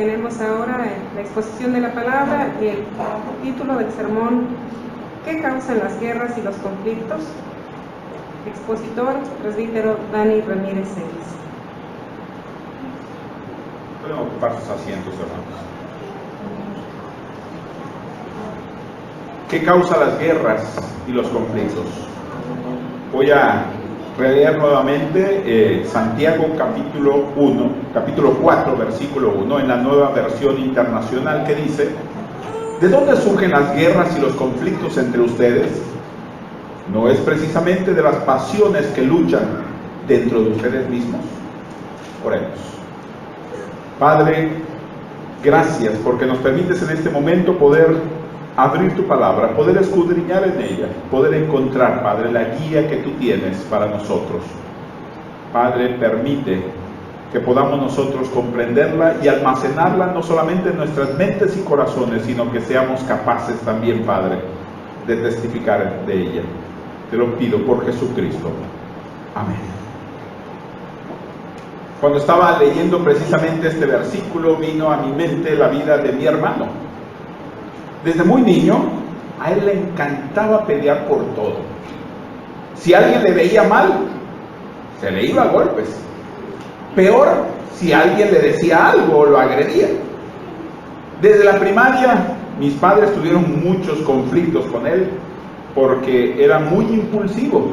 Tenemos ahora la exposición de la palabra y el título del sermón: ¿qué causan las guerras y los conflictos? Expositor, presbítero Dani Ramírez Celis. Pueden ocupar sus asientos, hermanos. ¿Qué causa las guerras y los conflictos? Voy a releer nuevamente Santiago capítulo 4, versículo 1, en la Nueva Versión Internacional, que dice: ¿de dónde surgen las guerras y los conflictos entre ustedes? ¿No es precisamente de las pasiones que luchan dentro de ustedes mismos? Oremos. Padre, gracias porque nos permites en este momento poder abrir tu palabra, poder escudriñar en ella, poder encontrar, Padre, la guía que tú tienes para nosotros. Padre, permite que podamos nosotros comprenderla y almacenarla no solamente en nuestras mentes y corazones, sino que seamos capaces también, Padre, de testificar de ella. Te lo pido por Jesucristo. Amén. Cuando estaba leyendo precisamente este versículo, vino a mi mente la vida de mi hermano. Desde muy niño, a él le encantaba pelear por todo. Si alguien le veía mal, se le iba a golpes. Peor, si alguien le decía algo o lo agredía. Desde la primaria, mis padres tuvieron muchos conflictos con él porque era muy impulsivo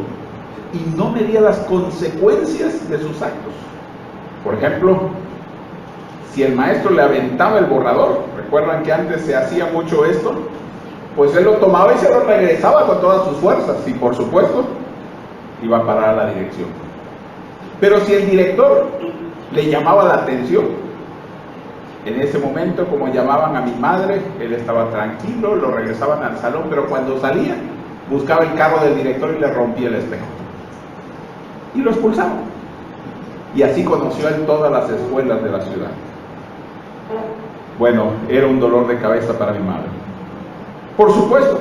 y no medía las consecuencias de sus actos. Por ejemplo, si el maestro le aventaba el borrador, recuerdan que antes se hacía mucho esto, pues él lo tomaba y se lo regresaba con todas sus fuerzas y por supuesto iba a parar a la dirección. Pero si el director le llamaba la atención, en ese momento, como llamaban a mi madre, él estaba tranquilo, lo regresaban al salón, pero cuando salía, buscaba el carro del director y le rompía el espejo y lo expulsaba. Y así conoció él todas las escuelas de la ciudad. Bueno, era un dolor de cabeza para mi madre. Por supuesto,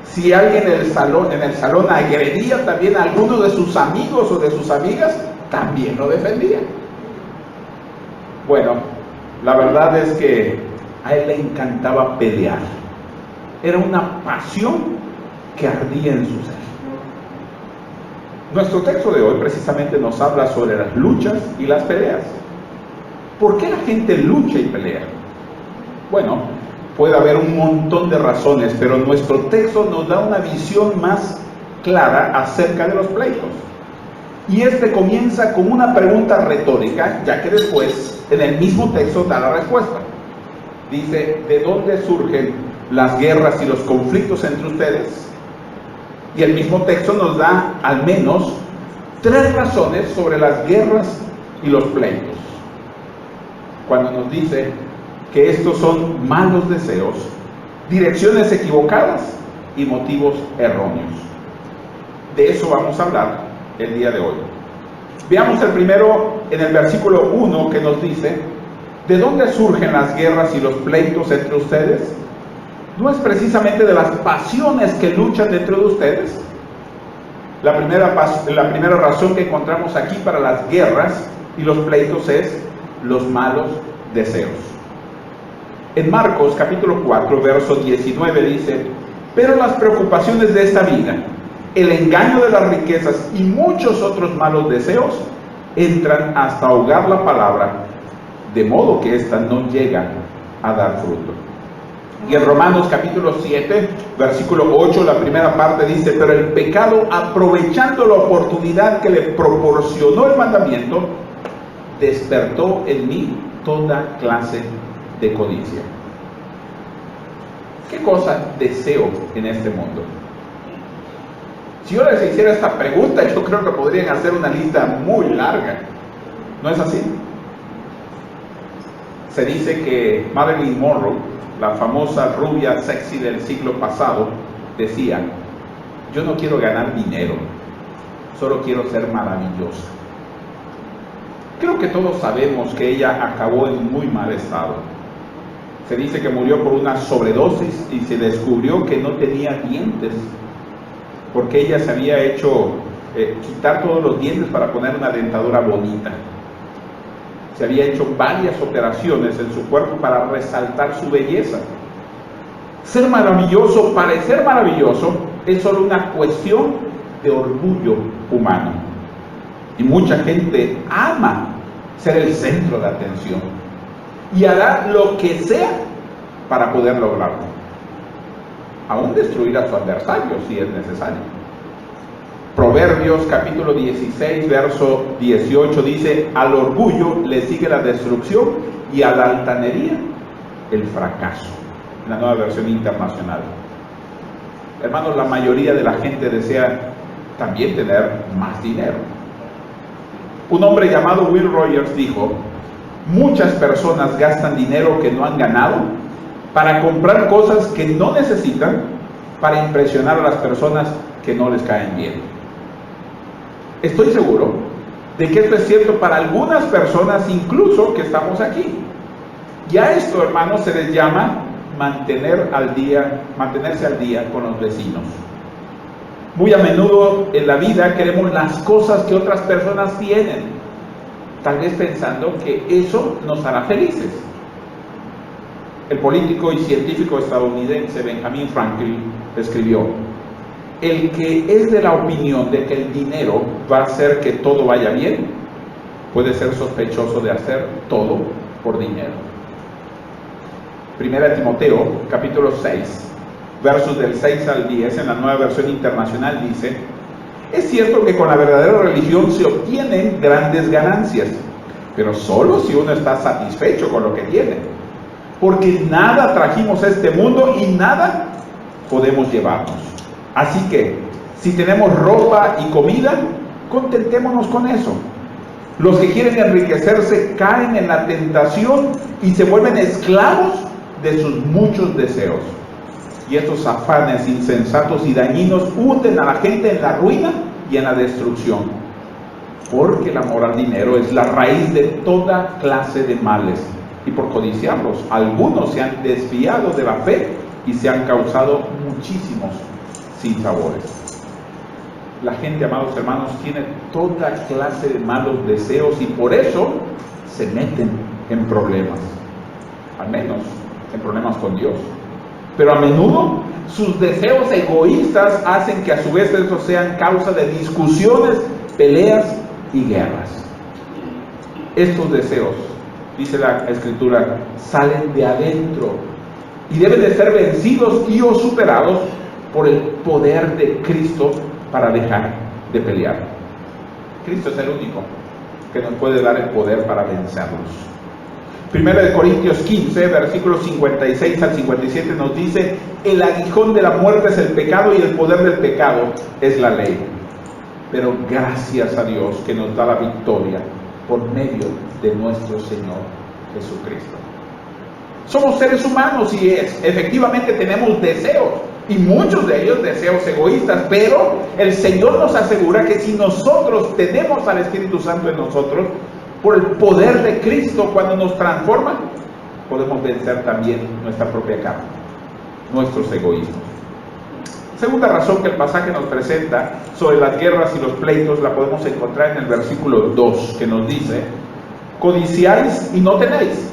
si alguien en el salón agredía también a alguno de sus amigos o de sus amigas, también lo defendía. Bueno, la verdad es que a él le encantaba pelear. Era una pasión que ardía en su ser. Nuestro texto de hoy precisamente nos habla sobre las luchas y las peleas. ¿Por qué la gente lucha y pelea? Bueno, puede haber un montón de razones, pero nuestro texto nos da una visión más clara acerca de los pleitos. Y este comienza con una pregunta retórica, ya que después, en el mismo texto, da la respuesta. Dice: ¿de dónde surgen las guerras y los conflictos entre ustedes? Y el mismo texto nos da al menos 3 razones sobre las guerras y los pleitos. Cuando nos dice que estos son malos deseos, direcciones equivocadas y motivos erróneos. De eso vamos a hablar el día de hoy. Veamos el primero en el versículo 1, que nos dice: ¿de dónde surgen las guerras y los pleitos entre ustedes? ¿No es precisamente de las pasiones que luchan dentro de ustedes? La primera razón que encontramos aquí para las guerras y los pleitos es los malos deseos. En Marcos capítulo 4, verso 19 dice: pero las preocupaciones de esta vida, el engaño de las riquezas y muchos otros malos deseos entran hasta ahogar la palabra, de modo que ésta no llega a dar fruto. Y en Romanos capítulo 7, versículo 8, la primera parte dice: pero el pecado, aprovechando la oportunidad que le proporcionó el mandamiento, despertó en mí toda clase de codicia. ¿Qué cosa deseo en este mundo? Si yo les hiciera esta pregunta, yo creo que podrían hacer una lista muy larga. ¿No es así? Se dice que Marilyn Monroe, la famosa rubia sexy del siglo pasado, decía: yo no quiero ganar dinero, solo quiero ser maravillosa. Creo que todos sabemos que ella acabó en muy mal estado. Se dice que murió por una sobredosis y se descubrió que no tenía dientes, porque ella se había hecho quitar todos los dientes para poner una dentadura bonita. se había hecho varias operaciones en su cuerpo para resaltar su belleza. Ser maravilloso, parecer maravilloso, es solo una cuestión de orgullo humano. Y mucha gente ama ser el centro de atención y hará lo que sea para poder lograrlo. Aún destruir a su adversario si es necesario. Proverbios capítulo 16, verso 18 dice: al orgullo le sigue la destrucción y a la altanería el fracaso. En la Nueva Versión Internacional. Hermanos, la mayoría de la gente desea también tener más dinero. Un hombre llamado Will Rogers dijo: muchas personas gastan dinero que no han ganado para comprar cosas que no necesitan para impresionar a las personas que no les caen bien. Estoy seguro de que esto es cierto para algunas personas incluso que estamos aquí. Y a esto, hermanos, se les llama mantenerse al día con los vecinos. Muy a menudo en la vida queremos las cosas que otras personas tienen, tal vez pensando que eso nos hará felices. El político y científico estadounidense Benjamin Franklin escribió: el que es de la opinión de que el dinero va a hacer que todo vaya bien, puede ser sospechoso de hacer todo por dinero. Primera Timoteo, capítulo 6, versos del 6 al 10, en la Nueva Versión Internacional dice: es cierto que con la verdadera religión se obtienen grandes ganancias, pero solo si uno está satisfecho con lo que tiene, porque nada trajimos a este mundo y nada podemos llevarnos. Así que, si tenemos ropa y comida, contentémonos con eso. Los que quieren enriquecerse caen en la tentación y se vuelven esclavos de sus muchos deseos. Y estos afanes insensatos y dañinos hunden a la gente en la ruina y en la destrucción. Porque el amor al dinero es la raíz de toda clase de males. Y por codiciarlos, algunos se han desviado de la fe y se han causado muchísimos sinsabores. La gente, amados hermanos, tiene toda clase de malos deseos y por eso se meten en problemas. Al menos en problemas con Dios. Pero a menudo sus deseos egoístas hacen que a su vez estos sean causa de discusiones, peleas y guerras. Estos deseos, dice la Escritura, salen de adentro y deben de ser vencidos y o superados por el poder de Cristo para dejar de pelear. Cristo es el único que nos puede dar el poder para vencerlos. Primera de Corintios 15, versículos 56 al 57 nos dice: el aguijón de la muerte es el pecado y el poder del pecado es la ley. Pero gracias a Dios que nos da la victoria por medio de nuestro Señor Jesucristo. Somos seres humanos y efectivamente tenemos deseos, y muchos de ellos deseos egoístas, pero el Señor nos asegura que si nosotros tenemos al Espíritu Santo en nosotros, por el poder de Cristo cuando nos transforma, podemos vencer también nuestra propia carne, nuestros egoísmos. Segunda razón que el pasaje nos presenta sobre las guerras y los pleitos la podemos encontrar en el versículo 2, que nos dice: codiciáis y no tenéis,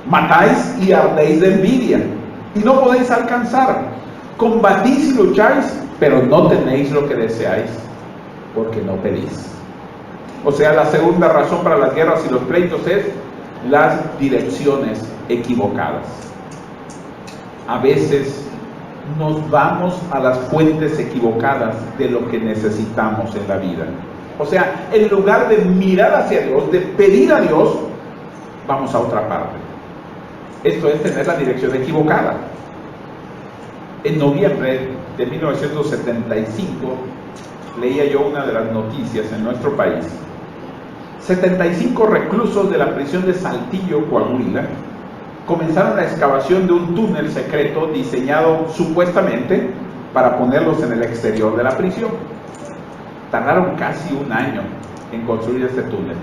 matáis y ardéis de envidia y no podéis alcanzar, combatís y lucháis, pero no tenéis lo que deseáis, porque no pedís. O sea, la segunda razón para las guerras y los pleitos es las direcciones equivocadas. A veces nos vamos a las fuentes equivocadas de lo que necesitamos en la vida. O sea, en lugar de mirar hacia Dios, de pedir a Dios, vamos a otra parte. Esto es tener la dirección equivocada. En noviembre de 1975 leía yo una de las noticias en nuestro país. 75 reclusos de la prisión de Saltillo, Coahuila, comenzaron la excavación de un túnel secreto diseñado supuestamente para ponerlos en el exterior de la prisión. Tardaron casi un año en construir este túnel.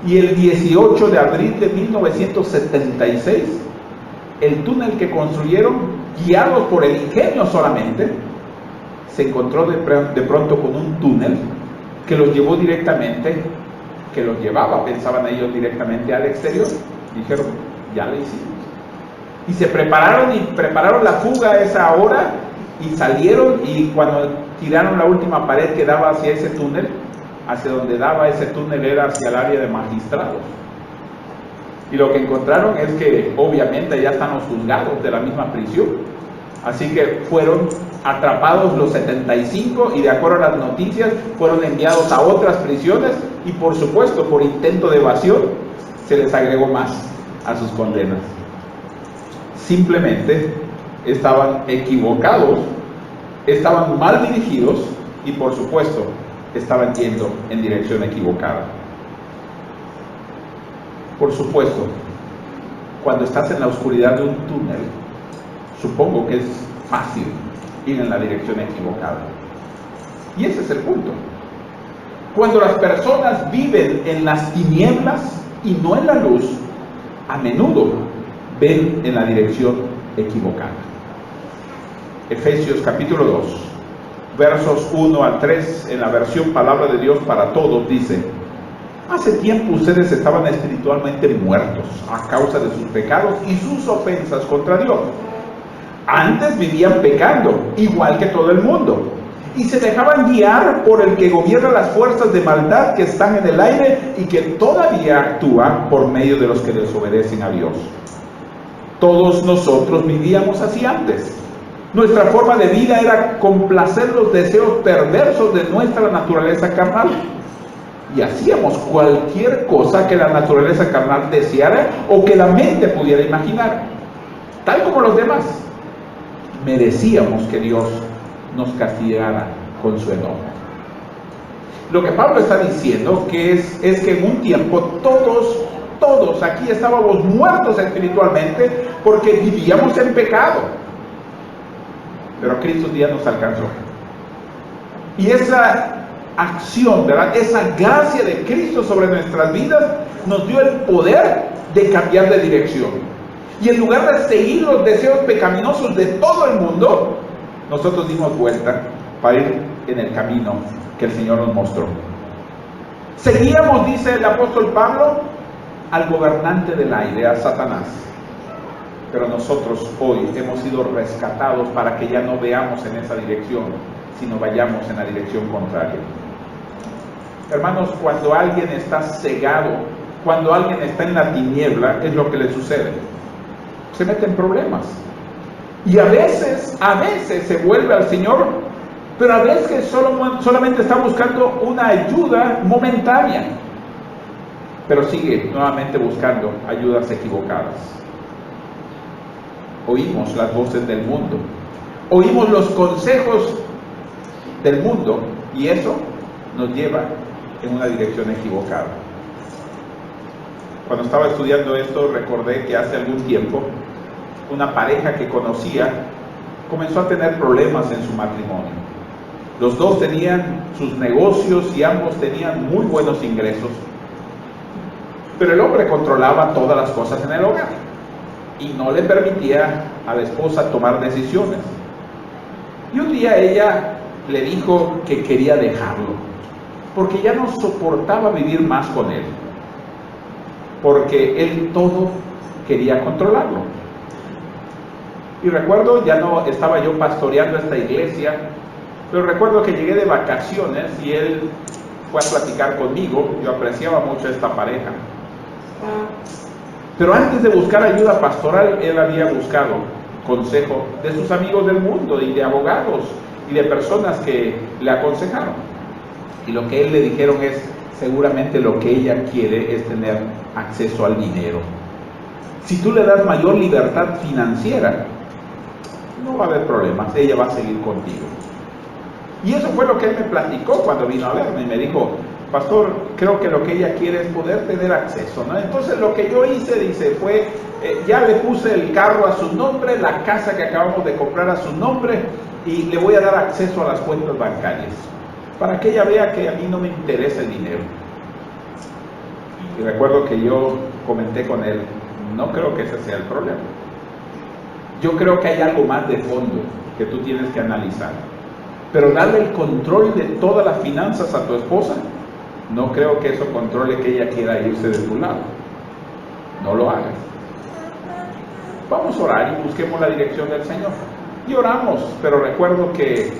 Y el 18 de abril de 1976, el túnel que construyeron, guiados por el ingenio solamente, se encontró de pronto con un túnel que los llevó directamente, que los llevaba, pensaban ellos, directamente al exterior. Dijeron, ya lo hicimos. Y se prepararon la fuga a esa hora y salieron, y cuando tiraron la última pared que daba hacia ese túnel, hacia donde daba ese túnel era hacia el área de magistrados. Y lo que encontraron es que obviamente ya están los juzgados de la misma prisión. Así que fueron atrapados los 75 y de acuerdo a las noticias fueron enviados a otras prisiones y por supuesto por intento de evasión se les agregó más a sus condenas. Simplemente estaban equivocados, estaban mal dirigidos y por supuesto estaban yendo en dirección equivocada. Por supuesto, cuando estás en la oscuridad de un túnel, supongo que es fácil ir en la dirección equivocada. Y ese es el punto. Cuando las personas viven en las tinieblas y no en la luz, a menudo ven en la dirección equivocada. Efesios capítulo 2, versos 1 al 3, en la versión Palabra de Dios para Todos, dice: hace tiempo ustedes estaban espiritualmente muertos a causa de sus pecados y sus ofensas contra Dios. Antes vivían pecando, igual que todo el mundo, y se dejaban guiar por el que gobierna las fuerzas de maldad que están en el aire y que todavía actúa por medio de los que desobedecen a Dios. Todos nosotros vivíamos así antes. Nuestra forma de vida era complacer los deseos perversos de nuestra naturaleza carnal. Y hacíamos cualquier cosa que la naturaleza carnal deseara o que la mente pudiera imaginar. Tal como los demás, merecíamos que Dios nos castigara con su enojo. Lo que Pablo está diciendo es que en un tiempo todos aquí estábamos muertos espiritualmente porque vivíamos en pecado. Pero Cristo un día nos alcanzó. Y esa acción, ¿verdad?, esa gracia de Cristo sobre nuestras vidas nos dio el poder de cambiar de dirección. Y en lugar de seguir los deseos pecaminosos de todo el mundo, nosotros dimos vuelta para ir en el camino que el Señor nos mostró. Seguíamos, dice el apóstol Pablo, al gobernante del aire, a Satanás. Pero nosotros hoy hemos sido rescatados para que ya no veamos en esa dirección, sino vayamos en la dirección contraria. Hermanos, cuando alguien está cegado, cuando alguien está en la tiniebla, es lo que le sucede. Se mete en problemas. Y a veces se vuelve al Señor, pero a veces solamente está buscando una ayuda momentánea. Pero sigue nuevamente buscando ayudas equivocadas. Oímos las voces del mundo, oímos los consejos del mundo y eso nos lleva en una dirección equivocada. Cuando estaba estudiando esto, recordé que hace algún tiempo una pareja que conocía comenzó a tener problemas en su matrimonio. Los dos tenían sus negocios y ambos tenían muy buenos ingresos, pero el hombre controlaba todas las cosas en el hogar y no le permitía a la esposa tomar decisiones. Y un día ella le dijo que quería dejarlo, porque ya no soportaba vivir más con él, porque él todo quería controlarlo. Y recuerdo, ya no estaba yo pastoreando esta iglesia, pero recuerdo que llegué de vacaciones y él fue a platicar conmigo. Yo apreciaba mucho a esta pareja. Pero antes de buscar ayuda pastoral, él había buscado consejo de sus amigos del mundo y de abogados y de personas que le aconsejaron. Y lo que él le dijeron es: seguramente lo que ella quiere es tener acceso al dinero. Si tú le das mayor libertad financiera, no va a haber problemas, ella va a seguir contigo. Y eso fue lo que él me platicó cuando vino a verme y me dijo: pastor, creo que lo que ella quiere es poder tener acceso, ¿no? Entonces lo que yo hice, dice, fue, ya le puse el carro a su nombre, la casa que acabamos de comprar a su nombre, y le voy a dar acceso a las cuentas bancarias, para que ella vea que a mí no me interesa el dinero. Y recuerdo que yo comenté con él: no creo que ese sea el problema. Yo creo que hay algo más de fondo que tú tienes que analizar. Pero darle el control de todas las finanzas a tu esposa, No creo que eso controle que ella quiera irse de tu lado. No lo hagas. Vamos a orar y busquemos la dirección del Señor. Y oramos, pero recuerdo que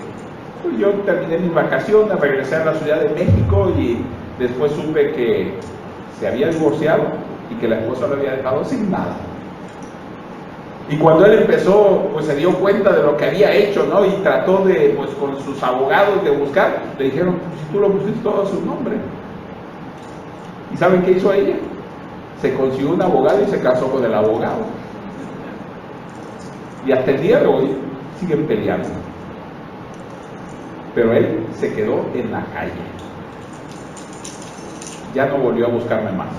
yo terminé mis vacaciones, regresé a la Ciudad de México y después supe que se había divorciado y que la esposa lo había dejado sin nada. Y cuando él empezó, pues se dio cuenta de lo que había hecho, ¿no? Y trató de, pues con sus abogados de buscar, le dijeron, pues, si tú lo pusiste todo a su nombre. ¿Y saben qué hizo ella? Se consiguió un abogado y se casó con el abogado. Y hasta el día de hoy siguen peleando. Pero él se quedó en la calle. Ya no volvió a buscarme más.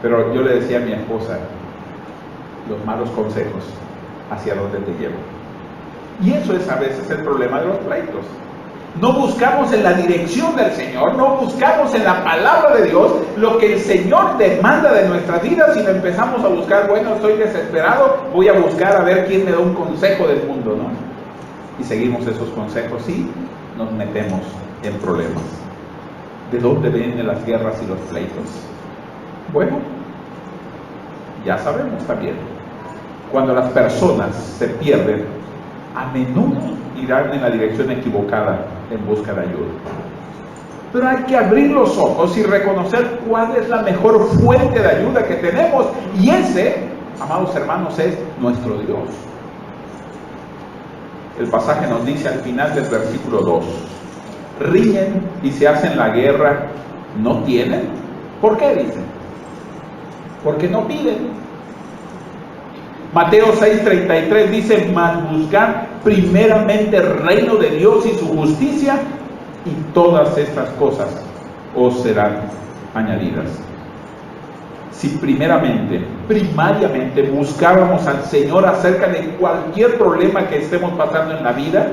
Pero yo le decía a mi esposa, los malos consejos, ¿hacia dónde te llevan? Y eso es a veces el problema de los pleitos. No buscamos en la dirección del Señor, no buscamos en la palabra de Dios lo que el Señor demanda de nuestras vidas, sino empezamos a buscar, bueno, estoy desesperado, voy a buscar a ver quién me da un consejo del mundo, ¿no? Y seguimos esos consejos y nos metemos en problemas. ¿De dónde vienen las guerras y los pleitos? Bueno, ya sabemos también. Cuando las personas se pierden, a menudo irán en la dirección equivocada en busca de ayuda. Pero hay que abrir los ojos y reconocer cuál es la mejor fuente de ayuda que tenemos. Y ese, amados hermanos, es nuestro Dios. El pasaje nos dice al final del versículo 2, riñen y se hacen la guerra, ¿no tienen? ¿Por qué dicen? Porque no piden. Mateo 6:33 dice, mas buscad primeramente el reino de Dios y su justicia, y todas estas cosas os serán añadidas. Si primariamente buscáramos al Señor acerca de cualquier problema que estemos pasando en la vida,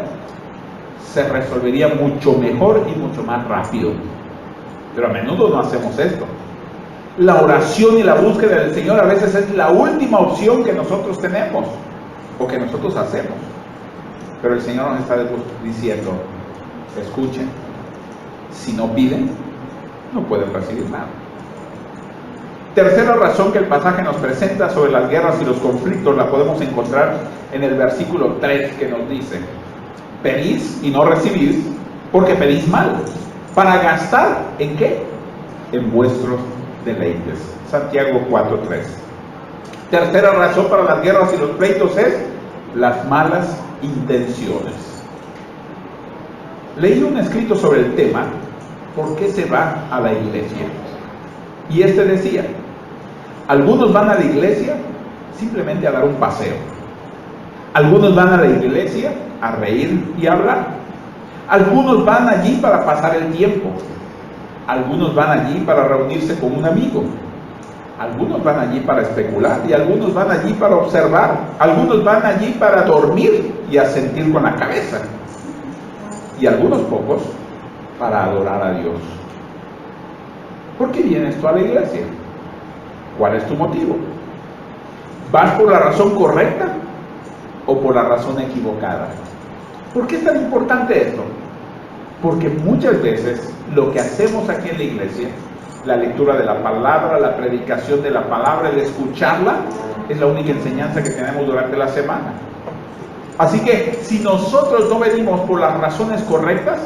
se resolvería mucho mejor y mucho más rápido. Pero a menudo no hacemos esto. La oración y la búsqueda del Señor a veces es la última opción que nosotros tenemos o que nosotros hacemos. Pero el Señor nos está diciendo, escuchen, si no piden, no pueden recibir nada. Tercera razón que el pasaje nos presenta sobre las guerras y los conflictos la podemos encontrar en el versículo 3, que nos dice, pedís y no recibís porque pedís mal, para gastar ¿en qué? En vuestros deleites. Santiago 4:3. Tercera razón para las guerras y los pleitos es las malas intenciones. Leí un escrito sobre el tema, ¿por qué se va a la iglesia? Y este decía, algunos van a la iglesia simplemente a dar un paseo. Algunos van a la iglesia a reír y a hablar. Algunos van allí para pasar el tiempo. Algunos van allí para reunirse con un amigo. Algunos van allí para especular y algunos van allí para observar. Algunos van allí para dormir y asentir con la cabeza. Y algunos pocos para adorar a Dios. ¿Por qué vienes tú a la iglesia? ¿Cuál es tu motivo? ¿Vas por la razón correcta o por la razón equivocada? ¿Por qué es tan importante esto? Porque muchas veces lo que hacemos aquí en la iglesia, la lectura de la palabra, la predicación de la palabra, el escucharla, es la única enseñanza que tenemos durante la semana. Así que si nosotros no venimos por las razones correctas,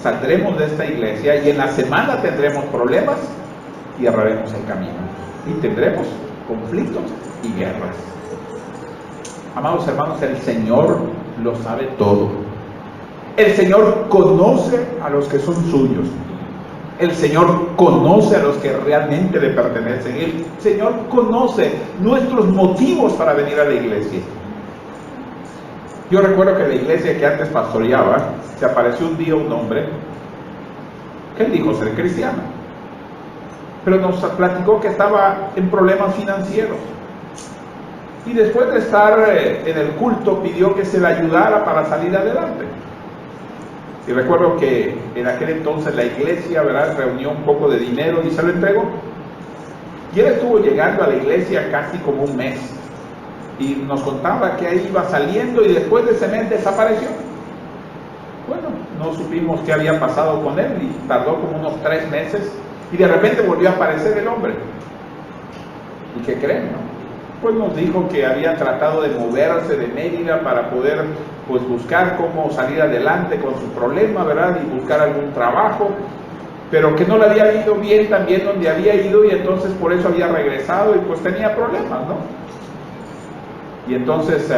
saldremos de esta iglesia y en la semana tendremos problemas y erraremos el camino. Y tendremos conflictos y guerras. Amados hermanos, el Señor lo sabe todo. El Señor conoce a los que son suyos. El Señor conoce a los que realmente le pertenecen. El Señor conoce nuestros motivos para venir a la iglesia. Yo recuerdo que en la iglesia que antes pastoreaba, se apareció un día un hombre que él dijo ser cristiano, pero nos platicó que estaba en problemas financieros. Y después de estar en el culto, pidió que se le ayudara para salir adelante. Y recuerdo que en aquel entonces la iglesia, ¿verdad?, reunió un poco de dinero y se lo entregó. Y él estuvo llegando a la iglesia casi como un mes. Y nos contaba que ahí iba saliendo y después de ese mes desapareció. Bueno, no supimos qué había pasado con él y tardó como unos 3 meses y de repente volvió a aparecer el hombre. ¿Y qué creen, no? Pues nos dijo que había tratado de moverse de Mérida para poder pues buscar cómo salir adelante con su problema, ¿verdad? Y buscar algún trabajo, pero que no le había ido bien también donde había ido y entonces por eso había regresado y pues tenía problemas, ¿no? Y entonces,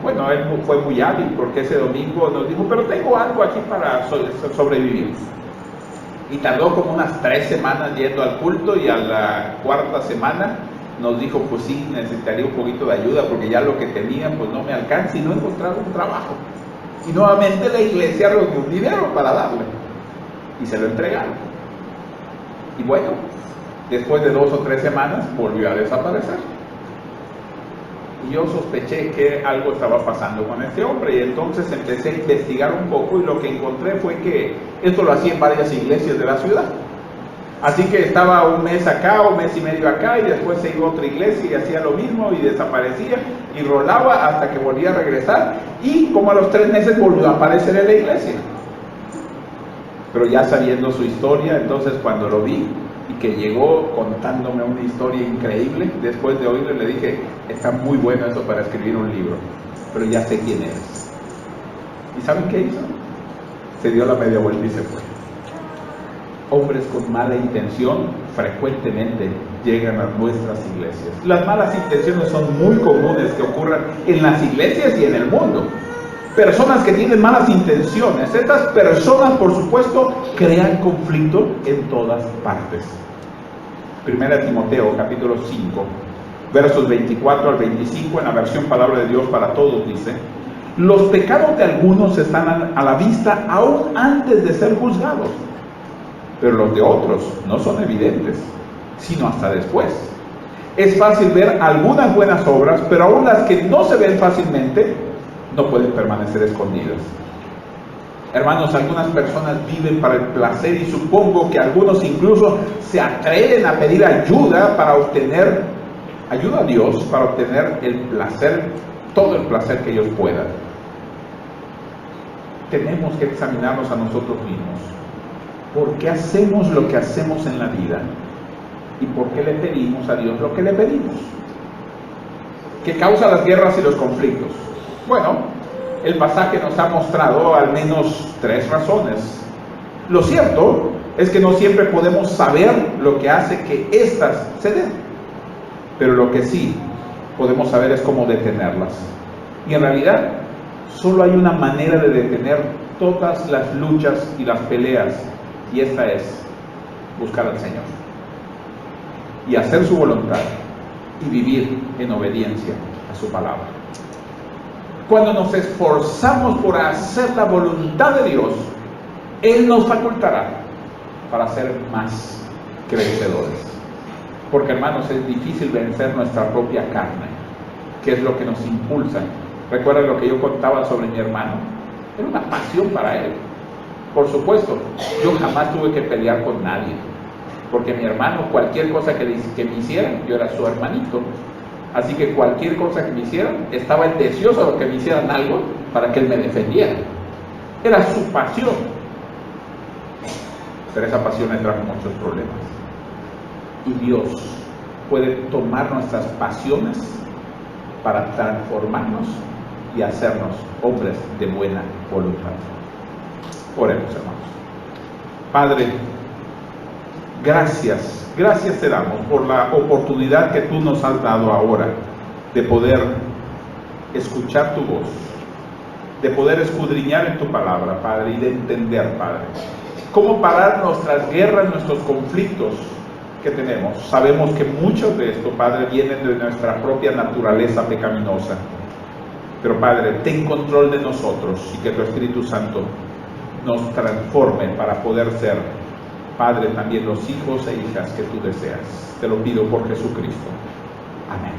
bueno, él fue muy hábil porque ese domingo nos dijo, pero tengo algo aquí para sobrevivir. Y tardó como unas 3 semanas yendo al culto y a la 4ª semana nos dijo, pues sí, necesitaría un poquito de ayuda porque ya lo que tenía pues no me alcanza y no he encontrado un trabajo. Y nuevamente la iglesia reunió un dinero para darle y se lo entregaron. Y bueno, después de 2 o 3 semanas volvió a desaparecer. Y yo sospeché que algo estaba pasando con este hombre y entonces empecé a investigar un poco y lo que encontré fue que esto lo hacía en varias iglesias de la ciudad. Así que estaba un mes acá, un mes y medio acá y después se iba a otra iglesia y hacía lo mismo y desaparecía y rolaba hasta que volvía a regresar y como a los 3 meses volvió a aparecer en la iglesia. Pero ya sabiendo su historia, entonces cuando lo vi y que llegó contándome una historia increíble, después de oírlo le dije, está muy bueno eso para escribir un libro, pero ya sé quién eres. ¿Y saben qué hizo? Se dio la media vuelta y se fue. Hombres con mala intención frecuentemente llegan a nuestras iglesias. Las malas intenciones son muy comunes que ocurran en las iglesias y en el mundo. Personas que tienen malas intenciones, estas personas por supuesto crean conflicto en todas partes. 1 Timoteo capítulo 5 versos 24 al 25 en la versión Palabra de Dios para Todos dice: los pecados de algunos están a la vista aún antes de ser juzgados, pero los de otros no son evidentes, sino hasta después. Es fácil ver algunas buenas obras, pero aún las que no se ven fácilmente no pueden permanecer escondidas. Hermanos, algunas personas viven para el placer y supongo que algunos incluso se atreven a pedir ayuda para obtener, ayuda a Dios para obtener el placer, todo el placer que ellos puedan. Tenemos que examinarnos a nosotros mismos. ¿Por qué hacemos lo que hacemos en la vida? ¿Y por qué le pedimos a Dios lo que le pedimos? ¿Qué causa las guerras y los conflictos? Bueno, el pasaje nos ha mostrado al menos 3 razones. Lo cierto es que no siempre podemos saber lo que hace que éstas se den, pero lo que sí podemos saber es cómo detenerlas. Y en realidad, solo hay una manera de detener todas las luchas y las peleas, y esta es buscar al Señor y hacer su voluntad y vivir en obediencia a su palabra. Cuando nos esforzamos por hacer la voluntad de Dios, Él nos facultará para ser más que vencedores. Porque, hermanos, es difícil vencer nuestra propia carne, que es lo que nos impulsa. ¿Recuerdan lo que yo contaba sobre mi hermano? Era una pasión para él. Por supuesto, yo jamás tuve que pelear con nadie, porque mi hermano, cualquier cosa que me hicieran, yo era su hermanito. Así que cualquier cosa que me hicieran, estaba él deseoso de que me hicieran algo para que él me defendiera. Era su pasión. Pero esa pasión le trajo muchos problemas. Y Dios puede tomar nuestras pasiones para transformarnos y hacernos hombres de buena voluntad. Oremos, hermanos. Padre, gracias te damos por la oportunidad que tú nos has dado ahora de poder escuchar tu voz, de poder escudriñar en tu palabra, Padre, y de entender, Padre, cómo parar nuestras guerras, nuestros conflictos que tenemos. Sabemos que muchos de esto, Padre, vienen de nuestra propia naturaleza pecaminosa, pero, Padre, ten control de nosotros y que tu Espíritu Santo nos transforme para poder ser, Padre, también los hijos e hijas que tú deseas. Te lo pido por Jesucristo. Amén.